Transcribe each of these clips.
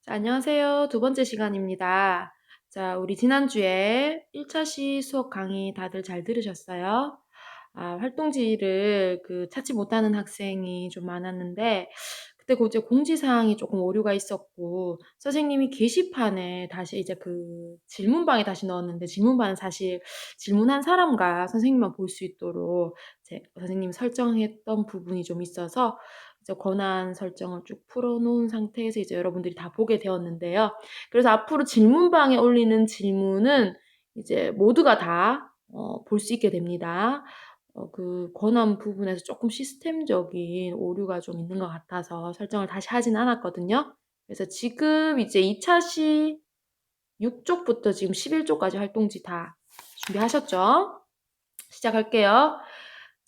자, 안녕하세요. 두 번째 시간입니다. 자, 우리 지난주에 1차 시 수업 강의 다들 잘 들으셨어요? 활동지를 찾지 못하는 학생이 좀 많았는데, 그때 이제 공지사항이 조금 오류가 있었고, 선생님이 게시판에 다시 이제 질문방에 다시 넣었는데, 질문방은 사실 질문한 사람과 선생님만 볼 수 있도록 선생님이 설정했던 부분이 좀 있어서, 이제 권한 설정을 쭉 풀어놓은 상태에서 이제 여러분들이 다 보게 되었는데요. 그래서 앞으로 질문방에 올리는 질문은 이제 모두가 다 볼 수 있게 됩니다. 권한 부분에서 조금 시스템적인 오류가 좀 있는 것 같아서 설정을 다시 하진 않았거든요. 그래서 지금 이제 2차 시 6쪽부터 지금 11쪽까지 활동지 다 준비하셨죠? 시작할게요.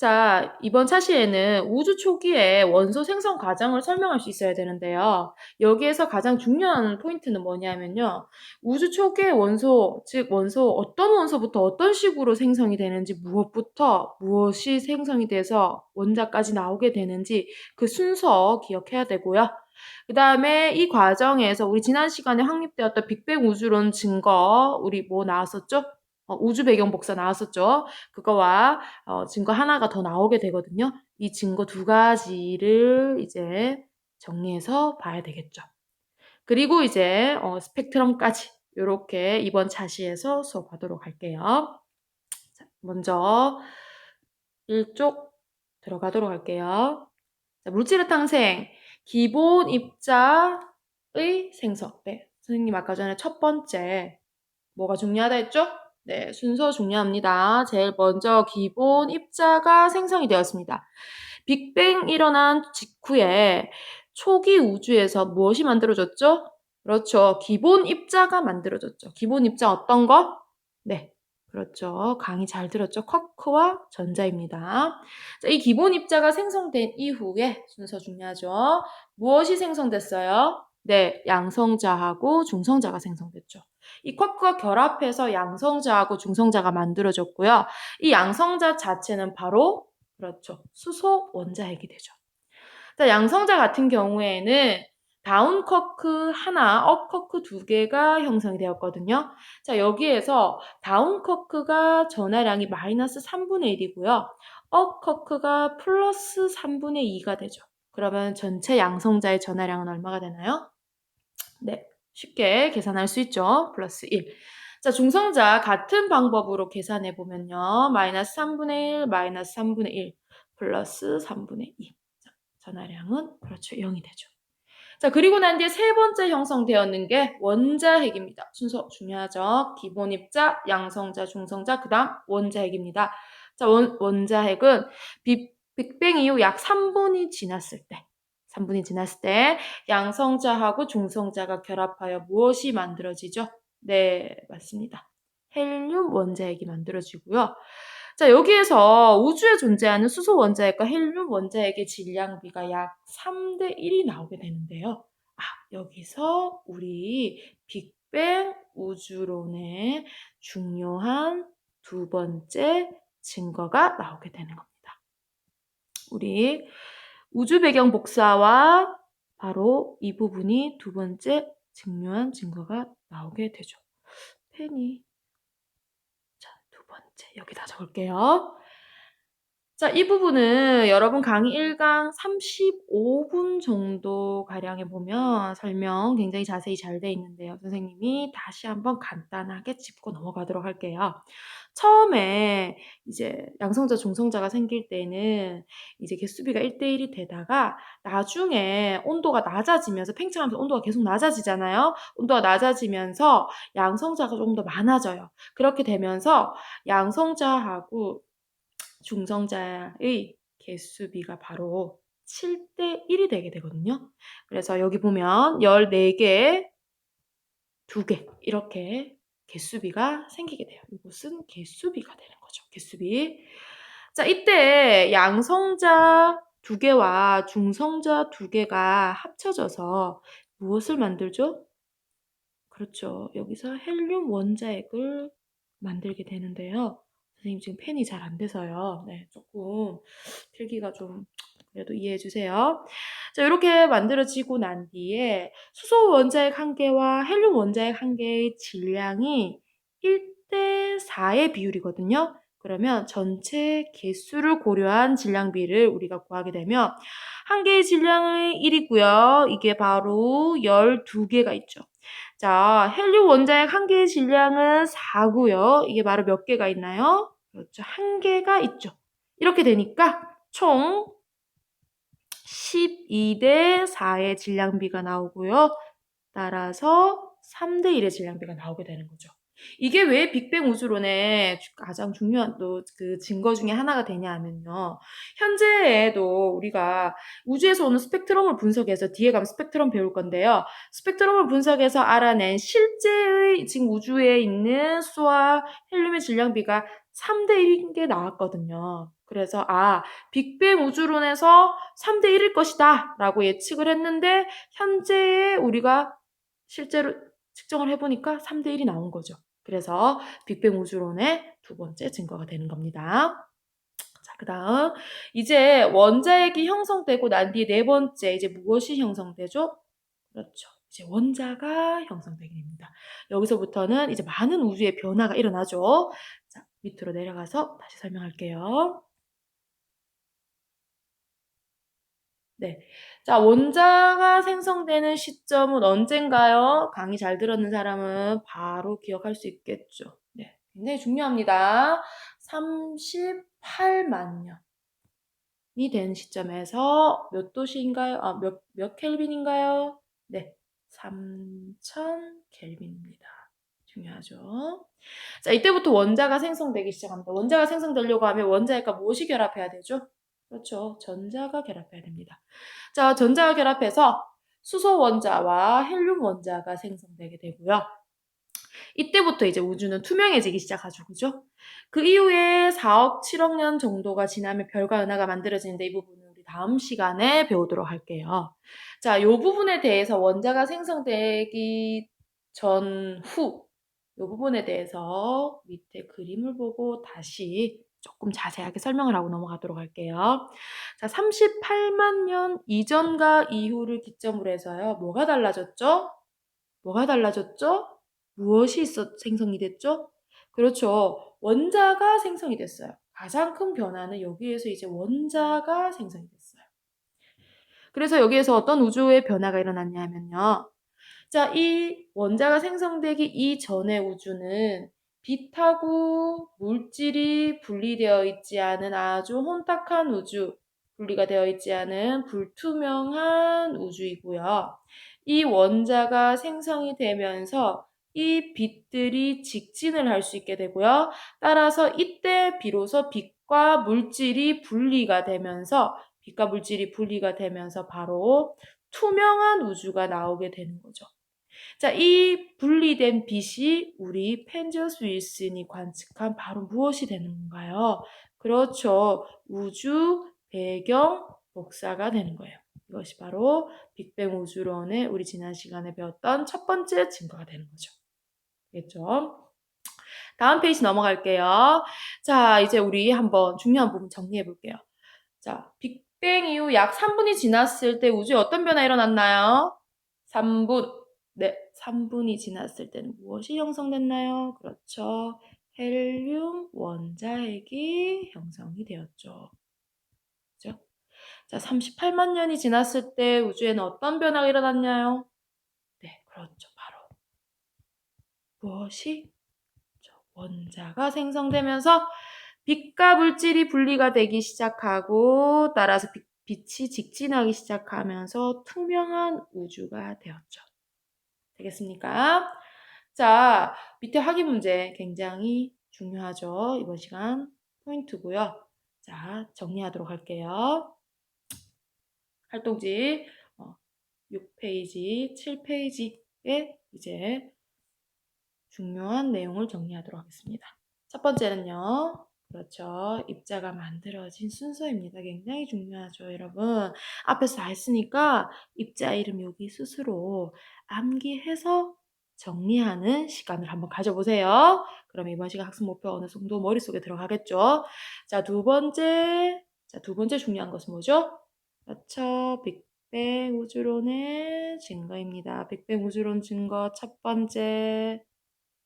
자, 이번 차시에는 우주 초기에 원소 생성 과정을 설명할 수 있어야 되는데요. 여기에서 가장 중요한 포인트는 뭐냐면요. 우주 초기의 원소, 즉 어떤 원소부터 어떤 식으로 생성이 되는지, 무엇부터 무엇이 생성이 돼서 원자까지 나오게 되는지 그 순서 기억해야 되고요. 그 다음에 이 과정에서 우리 지난 시간에 확립되었던 빅뱅 우주론 증거, 우리 뭐 나왔었죠? 우주 배경 복사 나왔었죠? 그거와 증거 하나가 더 나오게 되거든요. 이 증거 두 가지를 이제 정리해서 봐야 되겠죠. 그리고 이제 스펙트럼까지 이렇게 이번 차시에서 수업하도록 할게요. 자, 먼저 1쪽 들어가도록 할게요. 자, 물질의 탄생, 기본 입자의 생성. 네, 선생님 아까 전에 첫 번째 뭐가 중요하다 했죠? 네, 순서 중요합니다. 제일 먼저 기본 입자가 생성이 되었습니다. 빅뱅 일어난 직후에 초기 우주에서 무엇이 만들어졌죠? 그렇죠. 기본 입자가 만들어졌죠. 기본 입자 어떤 거? 네, 그렇죠. 강의 잘 들었죠? 쿼크와 전자입니다. 자, 이 기본 입자가 생성된 이후에 순서 중요하죠. 무엇이 생성됐어요? 네, 양성자하고 중성자가 생성됐죠. 이 쿼크가 결합해서 양성자하고 중성자가 만들어졌고요. 이 양성자 자체는 바로 그렇죠. 수소 원자핵이 되죠. 자, 양성자 같은 경우에는 다운 쿼크 하나, 업 쿼크 두 개가 형성이 되었거든요. 자, 여기에서 다운 쿼크가 전하량이 마이너스 3분의 1이고요. 업 쿼크가 플러스 3분의 2가 되죠. 그러면 전체 양성자의 전하량은 얼마가 되나요? 네, 쉽게 계산할 수 있죠. 플러스 1. 자, 중성자 같은 방법으로 계산해 보면요. 마이너스 3분의 1, 마이너스 3분의 1, 플러스 3분의 2. 자, 전하량은 그렇죠. 0이 되죠. 자, 그리고 난 뒤에 세 번째 형성되었는 게 원자핵입니다. 순서 중요하죠. 기본 입자, 양성자, 중성자, 그 다음 원자핵입니다. 자, 원자핵은 빅뱅 이후 약 3분이 지났을 때 3분이 지났을 때 양성자하고 중성자가 결합하여 무엇이 만들어지죠? 네, 맞습니다. 헬륨 원자핵이 만들어지고요. 자, 여기에서 우주에 존재하는 수소 원자핵과 헬륨 원자핵의 질량비가 약 3대 1이 나오게 되는데요. 여기서 우리 빅뱅 우주론의 중요한 두 번째 증거가 나오게 되는 겁니다. 우리 우주 배경 복사와 바로 이 부분이 두 번째 중요한 증거가 나오게 되죠. 펜이 자, 두 번째 여기다 적을게요. 자, 이 부분은 여러분 강의 1강 35분 정도 가량에 보면 설명 굉장히 자세히 잘 돼 있는데요. 선생님이 다시 한번 간단하게 짚고 넘어가도록 할게요. 처음에 이제 양성자, 중성자가 생길 때는 이제 개수비가 1대1이 되다가 나중에 온도가 낮아지면서 팽창하면서 온도가 계속 낮아지잖아요. 온도가 낮아지면서 양성자가 조금 더 많아져요. 그렇게 되면서 양성자하고 중성자의 개수비가 바로 7대1이 되게 되거든요. 그래서 여기 보면 14개, 2개 이렇게 개수비가 생기게 돼요. 이것은 개수비가 되는 거죠. 개수비. 자, 이때 양성자 2개와 중성자 2개가 합쳐져서 무엇을 만들죠? 그렇죠. 여기서 헬륨 원자핵을 만들게 되는데요. 선생님 지금 펜이 잘 안 돼서요. 네, 조금 필기가 좀 그래도 이해해 주세요. 자, 이렇게 만들어지고 난 뒤에 수소 원자핵 한 개와 헬륨 원자핵 한 개의 질량이 1대 4의 비율이거든요. 그러면 전체 개수를 고려한 질량비를 우리가 구하게 되면 한 개의 질량의 1이고요. 이게 바로 12개가 있죠. 자, 헬륨 원자핵 한 개의 질량은 4고요. 이게 바로 몇 개가 있나요? 그렇죠. 한 개가 있죠. 이렇게 되니까 총 12대 4의 질량비가 나오고요. 따라서 3대 1의 질량비가 나오게 되는 거죠. 이게 왜 빅뱅 우주론의 가장 중요한 또 그 증거 중에 하나가 되냐 하면요. 현재에도 우리가 우주에서 오는 스펙트럼을 분석해서 뒤에 가면 스펙트럼 배울 건데요. 스펙트럼을 분석해서 알아낸 실제의 지금 우주에 있는 수소와 헬륨의 질량비가 3대 1인 게 나왔거든요. 그래서 빅뱅 우주론에서 3대 1일 것이다 라고 예측을 했는데 현재의 우리가 실제로 측정을 해보니까 3대 1이 나온 거죠. 그래서 빅뱅 우주론의 두 번째 증거가 되는 겁니다. 자, 그 다음 이제 원자핵이 형성되고 난 뒤에 네 번째 이제 무엇이 형성되죠? 그렇죠. 이제 원자가 형성되게 됩니다. 여기서부터는 이제 많은 우주의 변화가 일어나죠. 자, 밑으로 내려가서 다시 설명할게요. 네. 자, 원자가 생성되는 시점은 언젠가요? 강의 잘 들었는 사람은 바로 기억할 수 있겠죠. 네. 굉장히 중요합니다. 38만 년이 된 시점에서 몇 도시인가요? 몇 켈빈인가요? 네. 3000 켈빈입니다. 중요하죠. 자, 이때부터 원자가 생성되기 시작합니다. 원자가 생성되려고 하면 원자핵과 무엇이 결합해야 되죠? 그렇죠. 전자가 결합해야 됩니다. 자, 전자가 결합해서 수소 원자와 헬륨 원자가 생성되게 되고요. 이때부터 이제 우주는 투명해지기 시작하죠. 그죠? 그 이후에 4억, 7억 년 정도가 지나면 별과 은하가 만들어지는데 이 부분은 우리 다음 시간에 배우도록 할게요. 자, 이 부분에 대해서 원자가 생성되기 전후 이 부분에 대해서 밑에 그림을 보고 다시 조금 자세하게 설명을 하고 넘어가도록 할게요. 자, 38만 년 이전과 이후를 기점으로 해서요. 뭐가 달라졌죠? 뭐가 달라졌죠? 무엇이 생성이 됐죠? 그렇죠. 원자가 생성이 됐어요. 가장 큰 변화는 여기에서 이제 원자가 생성이 됐어요. 그래서 여기에서 어떤 우주의 변화가 일어났냐면요. 자, 이 원자가 생성되기 이전의 우주는 빛하고 물질이 분리되어 있지 않은 아주 혼탁한 우주, 분리가 되어 있지 않은 불투명한 우주이고요. 이 원자가 생성이 되면서 이 빛들이 직진을 할 수 있게 되고요. 따라서 이때 비로소 빛과 물질이 분리가 되면서 빛과 물질이 분리가 되면서 바로 투명한 우주가 나오게 되는 거죠. 자, 이 분리된 빛이 우리 펜지어스 윌슨이 관측한 바로 무엇이 되는 건가요? 그렇죠. 우주 배경 복사가 되는 거예요. 이것이 바로 빅뱅 우주론의 우리 지난 시간에 배웠던 첫 번째 증거가 되는 거죠. 알겠죠? 다음 페이지 넘어갈게요. 자, 이제 우리 한번 중요한 부분 정리해 볼게요. 자, 빅뱅 이후 약 3분이 지났을 때 우주에 어떤 변화 일어났나요? 3분. 네, 3분이 지났을 때는 무엇이 형성됐나요? 그렇죠. 헬륨 원자핵이 형성이 되었죠. 그죠? 자, 38만 년이 지났을 때 우주에는 어떤 변화가 일어났나요? 네, 그렇죠. 바로 무엇이? 원자가 생성되면서 빛과 물질이 분리가 되기 시작하고 따라서 빛이 직진하기 시작하면서 투명한 우주가 되었죠. 되겠습니까? 자, 밑에 확인 문제 굉장히 중요하죠. 이번 시간 포인트고요. 자, 정리하도록 할게요. 활동지 6페이지, 7페이지에 이제 중요한 내용을 정리하도록 하겠습니다. 첫 번째는요. 그렇죠. 입자가 만들어진 순서입니다. 굉장히 중요하죠, 여러분. 앞에서 다 했으니까 입자 이름 여기 스스로 암기해서 정리하는 시간을 한번 가져보세요. 그럼 이번 시간 학습 목표 어느 정도 머릿속에 들어가겠죠. 자, 두 번째 중요한 것은 뭐죠? 그렇죠. 빅뱅 우주론의 증거입니다. 빅뱅 우주론 증거 첫 번째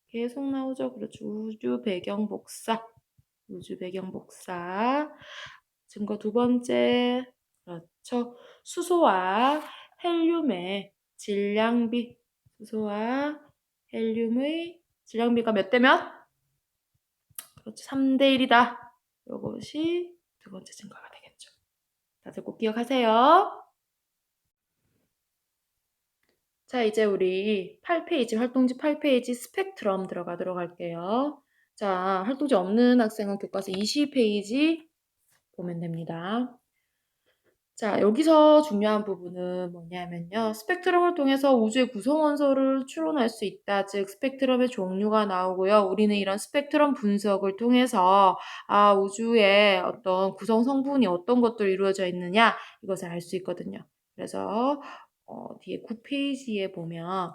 계속 나오죠. 그렇죠. 우주 배경 복사. 우주 배경 복사. 증거 두 번째. 그렇죠. 수소와 헬륨의 질량비. 수소와 헬륨의 질량비가 몇 대 몇? 그렇죠. 3대 1이다. 이것이 두 번째 증거가 되겠죠. 다들 꼭 기억하세요. 자, 이제 우리 8페이지, 활동지 8페이지 스펙트럼 들어가도록 할게요. 자, 활동지 없는 학생은 교과서 20페이지 보면 됩니다. 자, 여기서 중요한 부분은 뭐냐면요. 스펙트럼을 통해서 우주의 구성 원소를 추론할 수 있다. 즉, 스펙트럼의 종류가 나오고요. 우리는 이런 스펙트럼 분석을 통해서 우주의 어떤 구성 성분이 어떤 것들로 이루어져 있느냐 이것을 알 수 있거든요. 그래서 뒤에 9페이지에 보면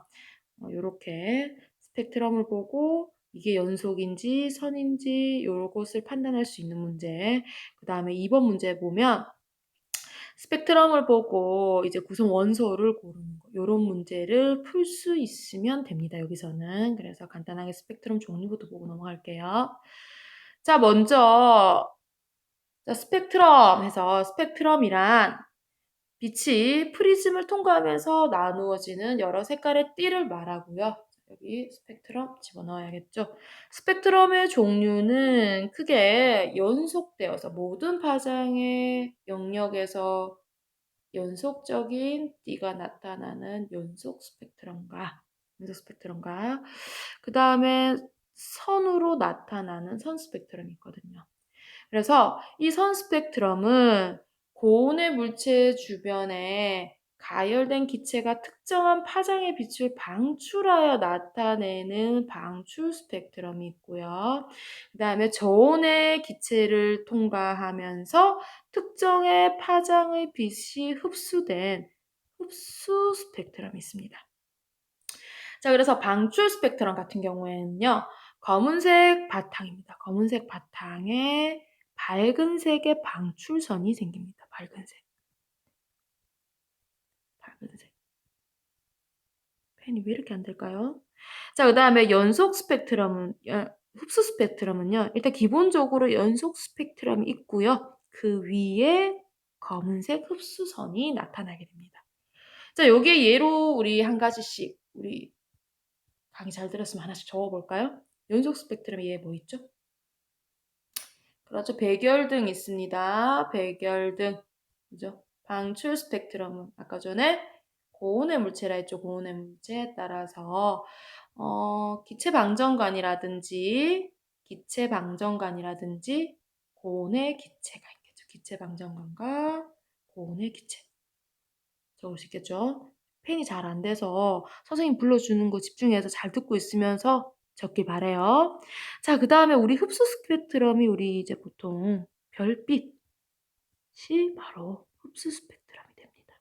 이렇게 스펙트럼을 보고 이게 연속인지 선인지 요것을 판단할 수 있는 문제. 그 다음에 2번 문제 보면 스펙트럼을 보고 이제 구성 원소를 고르는 거. 요런 문제를 풀 수 있으면 됩니다. 여기서는. 그래서 간단하게 스펙트럼 종류부터 보고 넘어갈게요. 자, 먼저 스펙트럼 해서 스펙트럼이란 빛이 프리즘을 통과하면서 나누어지는 여러 색깔의 띠를 말하고요. 여기 스펙트럼 집어넣어야겠죠. 스펙트럼의 종류는 크게 연속되어서 모든 파장의 영역에서 연속적인 띠가 나타나는 연속 스펙트럼과 그 다음에 선으로 나타나는 선 스펙트럼이 있거든요. 그래서 이 선 스펙트럼은 고온의 물체 주변에 가열된 기체가 특정한 파장의 빛을 방출하여 나타내는 방출 스펙트럼이 있고요. 그 다음에 저온의 기체를 통과하면서 특정의 파장의 빛이 흡수된 흡수 스펙트럼이 있습니다. 자, 그래서 방출 스펙트럼 같은 경우에는요. 검은색 바탕입니다. 검은색 바탕에 밝은색의 방출선이 생깁니다. 밝은색. 펜이 왜 이렇게 안 될까요? 자, 그 다음에 연속 스펙트럼은, 흡수 스펙트럼은요. 일단 기본적으로 연속 스펙트럼이 있고요. 그 위에 검은색 흡수선이 나타나게 됩니다. 자, 여기에 예로 우리 한 가지씩, 우리 강의 잘 들었으면 하나씩 적어볼까요? 연속 스펙트럼에 얘 뭐 있죠? 그렇죠. 백열등 있습니다. 백열등. 그죠? 방출 스펙트럼은 아까 전에 고온의 물체라 했죠. 고온의 물체에 따라서 기체 방정관이라든지 고온의 기체가 있겠죠. 기체 방정관과 고온의 기체. 적을 수 있겠죠. 펜이 잘 안 돼서 선생님 불러주는 거 집중해서 잘 듣고 있으면서 적길 바래요. 자, 그 다음에 우리 흡수 스펙트럼이 우리 이제 보통 별빛이 바로 흡수 스펙트럼이 됩니다.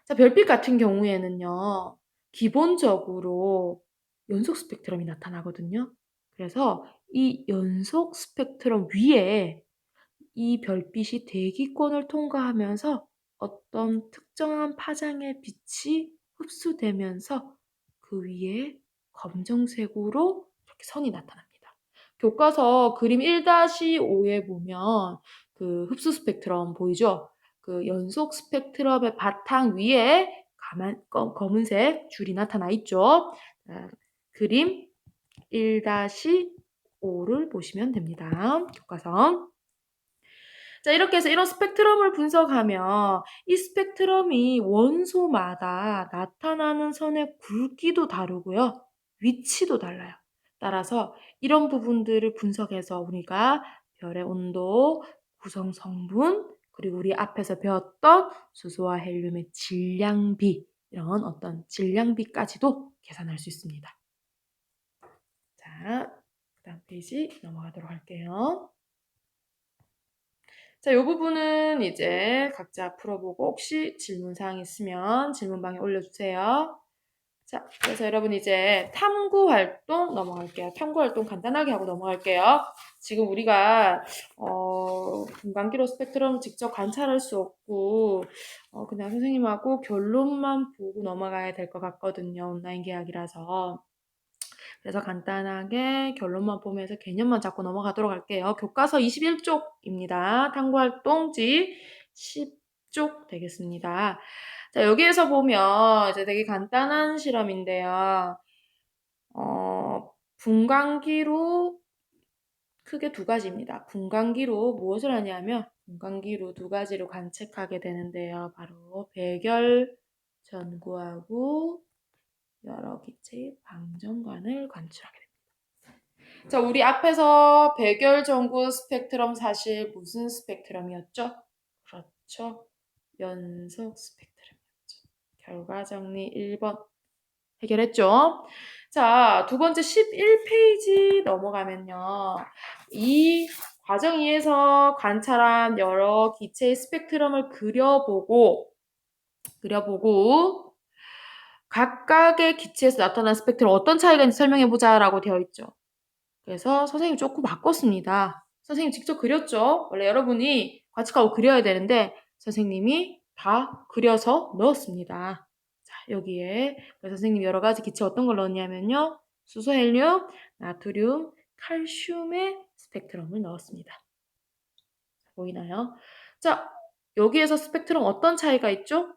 자, 별빛 같은 경우에는요, 기본적으로 연속 스펙트럼이 나타나거든요. 그래서 이 연속 스펙트럼 위에 이 별빛이 대기권을 통과하면서 어떤 특정한 파장의 빛이 흡수되면서 그 위에 검정색으로 이렇게 선이 나타납니다. 교과서 그림 1-5에 보면 그 흡수 스펙트럼 보이죠? 그 연속 스펙트럼의 바탕 위에 검은색 줄이 나타나 있죠? 그림 1-5를 보시면 됩니다. 교과서. 자, 이렇게 해서 이런 스펙트럼을 분석하면 이 스펙트럼이 원소마다 나타나는 선의 굵기도 다르고요. 위치도 달라요. 따라서 이런 부분들을 분석해서 우리가 별의 온도, 구성 성분, 그리고 우리 앞에서 배웠던 수소와 헬륨의 질량비, 이런 어떤 질량비까지도 계산할 수 있습니다. 자, 다음 페이지 넘어가도록 할게요. 자, 이 부분은 이제 각자 풀어보고 혹시 질문사항 있으면 질문방에 올려주세요. 자, 그래서 여러분 이제 탐구 활동 넘어갈게요. 탐구 활동 간단하게 하고 넘어갈게요. 지금 우리가 분광기로 스펙트럼을 직접 관찰할 수 없고 그냥 선생님하고 결론만 보고 넘어가야 될 것 같거든요. 온라인 계약이라서. 그래서 간단하게 결론만 보면서 개념만 잡고 넘어가도록 할게요. 교과서 21쪽입니다. 탐구활동지 10쪽 되겠습니다. 자, 여기에서 보면 이제 되게 간단한 실험인데요. 분광기로 크게 두 가지입니다. 분광기로 무엇을 하냐면 분광기로 두 가지를 관측하게 되는데요. 바로 배결 전구하고 여러 기체의 방정관을 관측하게 됩니다. 자, 우리 앞에서 배결 전구 스펙트럼 사실 무슨 스펙트럼이었죠? 그렇죠. 연속 스펙트럼이었죠. 결과 정리 1번 해결했죠? 자, 두 번째 11페이지 넘어가면요. 이 과정 2에서 관찰한 여러 기체의 스펙트럼을 그려보고 각각의 기체에서 나타난 스펙트럼 어떤 차이가 있는지 설명해보자라고 되어 있죠. 그래서 선생님이 조금 바꿨습니다. 선생님 직접 그렸죠? 원래 여러분이 관측하고 그려야 되는데 선생님이 다 그려서 넣었습니다. 자, 여기에 그래서 선생님이 여러 가지 기체 어떤 걸 넣었냐면요. 수소, 헬륨, 나트륨, 칼슘의 스펙트럼을 넣었습니다. 보이나요? 자, 여기에서 스펙트럼 어떤 차이가 있죠?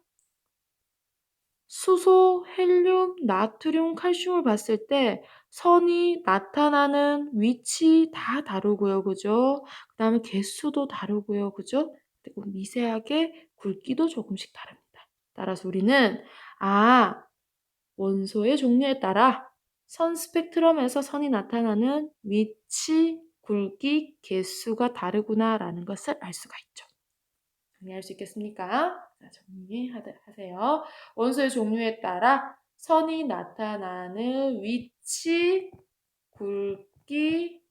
수소, 헬륨, 나트륨, 칼슘을 봤을 때 선이 나타나는 위치 다 다르고요. 그죠? 그 다음에 개수도 다르고요. 그죠? 그리고 미세하게 굵기도 조금씩 다릅니다. 따라서 우리는 원소의 종류에 따라 선 스펙트럼에서 선이 나타나는 위치, 굵기, 개수가 다르구나라는 것을 알 수가 있죠. 정리할 수 있겠습니까? 자, 정리하세요. 원소의 종류에 따라 선이 나타나는 위치, 굵기,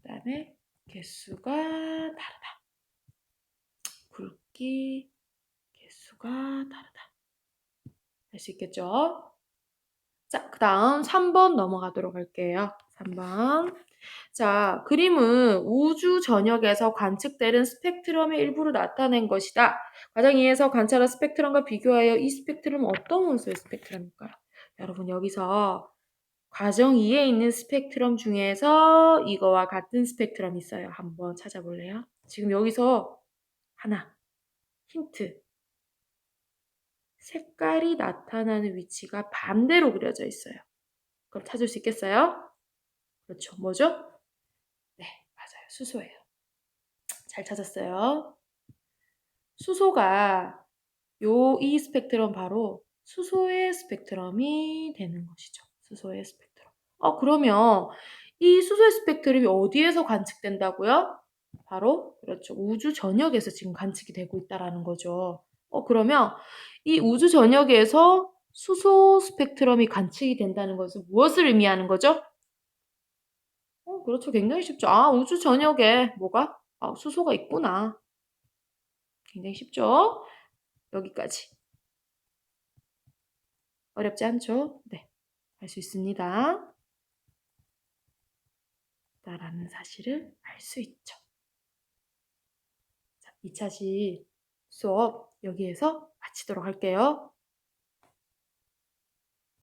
그다음에 개수가 다르다. 굵기, 개수가 다르다. 할 수 있겠죠? 자, 그 다음 3번 넘어가도록 할게요. 3번. 자, 그림은 우주 전역에서 관측되는 스펙트럼의 일부를 나타낸 것이다. 과정 2에서 관찰한 스펙트럼과 비교하여 이 스펙트럼은 어떤 원소의 스펙트럼일까요? 여러분 여기서 과정 2에 있는 스펙트럼 중에서 이거와 같은 스펙트럼이 있어요. 한번 찾아볼래요? 지금 여기서 하나, 힌트. 색깔이 나타나는 위치가 반대로 그려져 있어요. 그럼 찾을 수 있겠어요? 그렇죠. 뭐죠? 네, 맞아요. 수소예요. 잘 찾았어요. 수소가 이 스펙트럼 바로 수소의 스펙트럼이 되는 것이죠. 수소의 스펙트럼. 그러면 이 수소의 스펙트럼이 어디에서 관측된다고요? 바로 그렇죠. 우주 전역에서 지금 관측이 되고 있다라는 거죠. 그러면 이 우주 전역에서 수소 스펙트럼이 관측이 된다는 것은 무엇을 의미하는 거죠? 그렇죠. 굉장히 쉽죠. 우주 전역에 뭐가? 수소가 있구나. 굉장히 쉽죠? 여기까지. 어렵지 않죠? 네. 할 수 있습니다. 라는 사실을 알 수 있죠. 자, 2차시 수업 여기에서 마치도록 할게요.